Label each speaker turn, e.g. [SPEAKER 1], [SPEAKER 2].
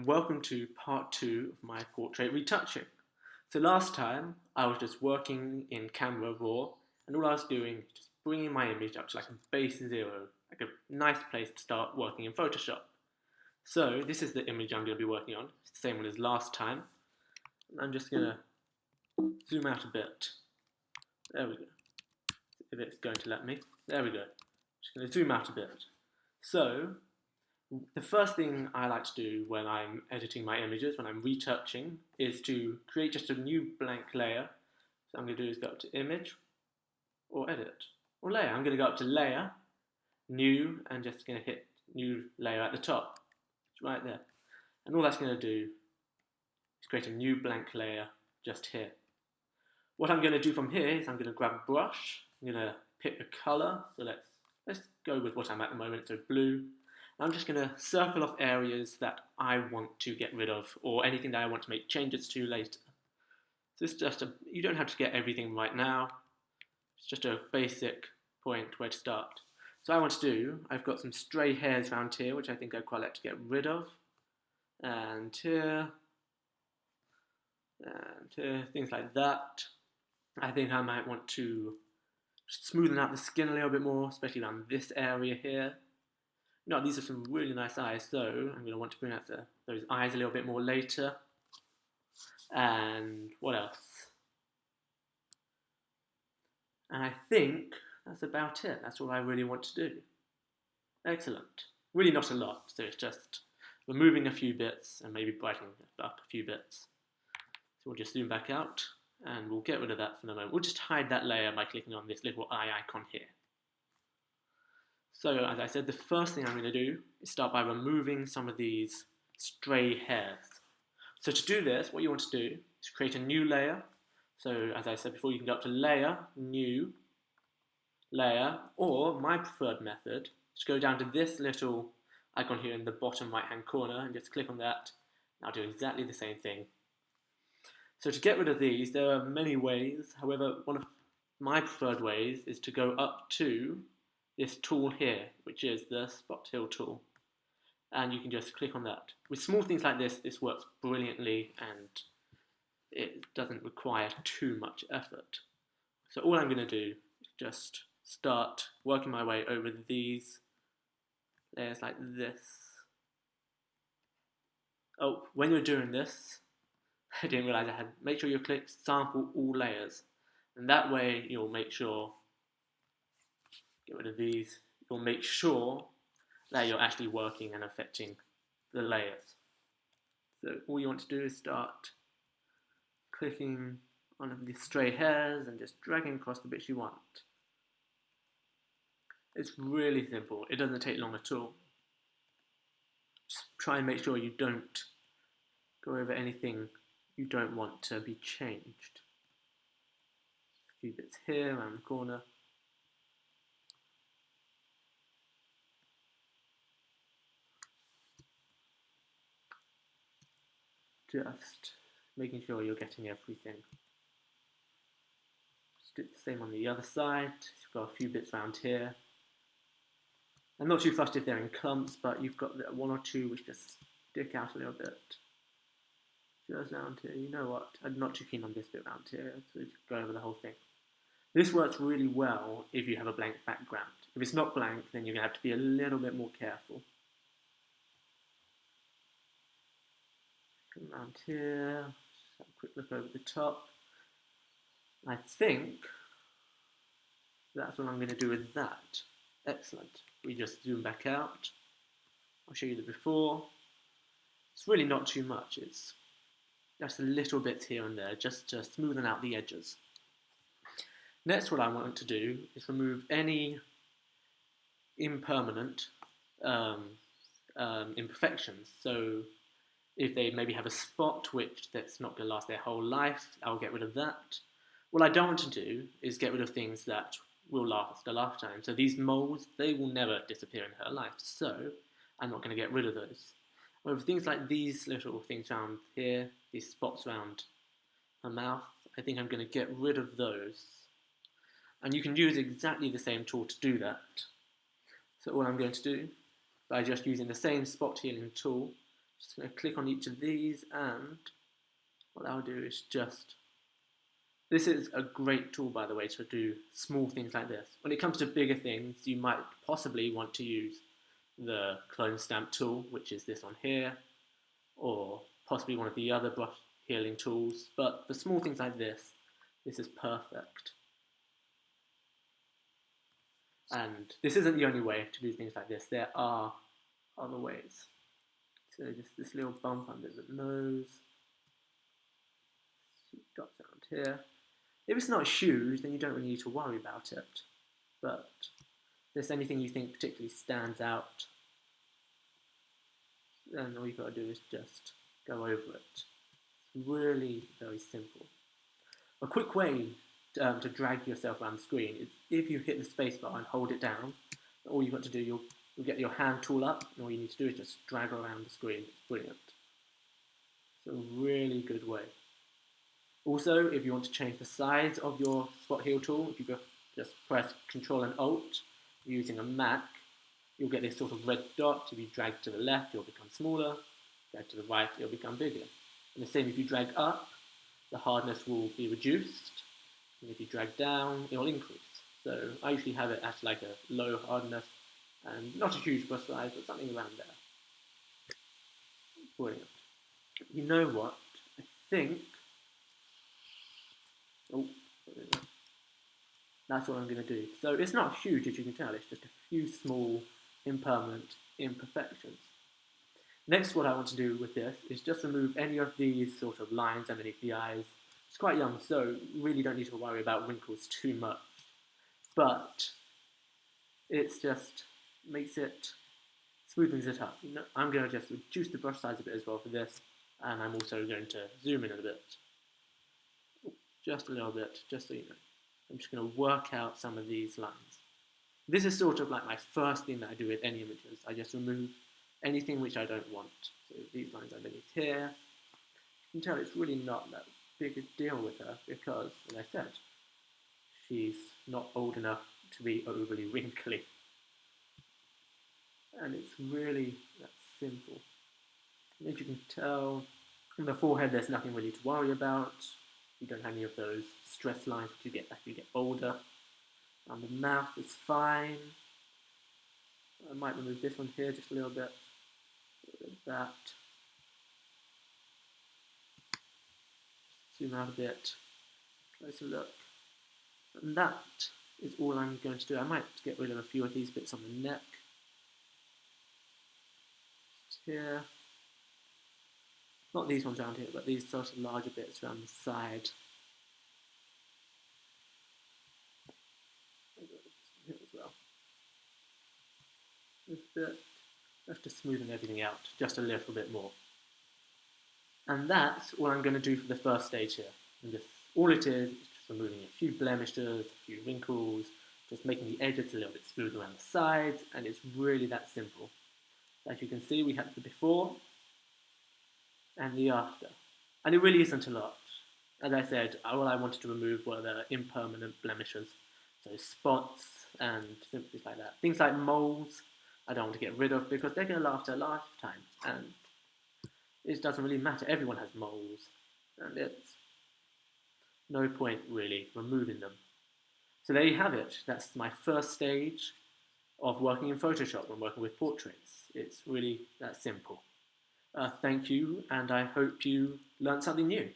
[SPEAKER 1] and welcome to part 2 of my portrait retouching. So last time I was just working in Camera Raw, and all I was doing is just bringing my image up to like a base 0, like a nice place to start working in Photoshop. So this is the image I'm going to be working on, it's the same one as last time. And I'm just going to zoom out a bit. There we go. If it's going to let me. There we go. Just going to zoom out a bit. So the first thing I like to do when I'm editing my images, when I'm retouching, is to create just a new blank layer. So I'm going to do is go up to Image, or Edit, or Layer. I'm going to go up to Layer, New, and just going to hit New Layer at the top. It's right there. And all that's going to do is create a new blank layer just here. What I'm going to do from here is I'm going to grab a brush. I'm going to pick a colour. So let's go with what I'm at the moment, so blue. I'm just going to circle off areas that I want to get rid of, or anything that I want to make changes to later. So it's just you don't have to get everything right now. It's just a basic point where to start. So I want to do, I've got some stray hairs around here, which I think I'd quite like to get rid of. And here, things like that. I think I might want to smoothen out the skin a little bit more, especially around this area here. No, these are some really nice eyes, so I'm going to want to bring out those eyes a little bit more later. And what else? And I think that's about it. That's all I really want to do. Excellent. Really not a lot, so it's just removing a few bits and maybe brightening up a few bits. So we'll just zoom back out and we'll get rid of that for the moment. We'll just hide that layer by clicking on this little eye icon here. So, as I said, the first thing I'm going to do is start by removing some of these stray hairs. So to do this, what you want to do is create a new layer. So, as I said before, you can go up to Layer, New, Layer, or my preferred method is to go down to this little icon here in the bottom right-hand corner and just click on that. And I'll do exactly the same thing. So to get rid of these, there are many ways. However, one of my preferred ways is to go up to this tool here, which is the Spot Hill tool, and you can just click on that. With small things like this works brilliantly and it doesn't require too much effort. So all I'm going to do is just start working my way over these layers like this. Oh, when you're doing this, I didn't realize I had, make sure you click Sample All Layers, and that way you'll make sure, get rid of these, you'll make sure that you're actually working and affecting the layers. So all you want to do is start clicking on the stray hairs and just dragging across the bits you want. It's really simple, it doesn't take long at all. Just try and make sure you don't go over anything you don't want to be changed. A few bits here around the corner. Just making sure you're getting everything. Just do the same on the other side. You've got a few bits around here. I'm not too fussed if they're in clumps, but you've got one or two which just stick out a little bit. Just around here. You know what? I'm not too keen on this bit around here, so just go over the whole thing. This works really well if you have a blank background. If it's not blank, then you're going to have to be a little bit more careful. Around here, just have a quick look over the top. I think that's what I'm going to do with that. Excellent. We just zoom back out. I'll show you the before. It's really not too much. It's just a little bits here and there, just to smoothen out the edges. Next, what I want to do is remove any impermanent imperfections. So if they maybe have a spot that's not going to last their whole life, I'll get rid of that. What I don't want to do is get rid of things that will last a lifetime. So these moles, they will never disappear in her life, so I'm not going to get rid of those. However, things like these little things around here, these spots around her mouth, I think I'm going to get rid of those. And you can use exactly the same tool to do that. So all I'm going to do, by just using the same spot healing tool, Just going to click on each of these, and what I'll do is just... This is a great tool, by the way, to do small things like this. When it comes to bigger things, you might possibly want to use the clone stamp tool, which is this one here, or possibly one of the other brush healing tools. But for small things like this is perfect. And this isn't the only way to do things like this. There are other ways. So just this little bump under the nose, dots around here. If it's not huge, then you don't really need to worry about it. But if there's anything you think particularly stands out, then all you've got to do is just go over it. It's really very simple. A quick way to drag yourself around the screen is if you hit the spacebar and hold it down, all you've got to do, you'll get your hand tool up, and all you need to do is just drag around the screen. It's brilliant. It's a really good way. Also, if you want to change the size of your spot heal tool, if you just press Ctrl and Alt using a Mac, you'll get this sort of red dot. If you drag to the left, it'll become smaller. Drag to the right, it'll become bigger. And the same if you drag up, the hardness will be reduced. And if you drag down, it will increase. So I usually have it at like a low hardness, and not a huge brush size, but something around there. Brilliant. You know what? I think... Oh, that's what I'm going to do. So it's not huge, as you can tell. It's just a few small, impermanent imperfections. Next, what I want to do with this is just remove any of these sort of lines underneath the eyes. It's quite young, so really don't need to worry about wrinkles too much. But it's just makes it, smoothens it up. I'm going to just reduce the brush size a bit as well for this, and I'm also going to zoom in a bit. Just a little bit, just so you know. I'm just going to work out some of these lines. This is sort of like my first thing that I do with any images. I just remove anything which I don't want. So these lines underneath here. You can tell it's really not that big a deal with her because, as I said, she's not old enough to be overly wrinkly. And it's really that simple. As you can tell, on the forehead there's nothing really to worry about. You don't have any of those stress lines that you get as you get older. And the mouth is fine. I might remove this one here just a little bit. That. Zoom out a bit. Closer look. And that is all I'm going to do. I might get rid of a few of these bits on the neck. Here. Not these ones around here, but these sort of larger bits around the side. Here as well. This bit, just to smoothen everything out just a little bit more. And that's all I'm going to do for the first stage here. And just all it is just removing a few blemishes, a few wrinkles, just making the edges a little bit smooth around the sides, and it's really that simple. As you can see, we had the before and the after. And it really isn't a lot. As I said, all I wanted to remove were the impermanent blemishes. So spots and things like that. Things like moles, I don't want to get rid of because they're going to last a lifetime. And it doesn't really matter. Everyone has moles. And it's no point really removing them. So there you have it. That's my first stage of working in Photoshop when working with portraits. It's really that simple. Thank you, and I hope you learned something new.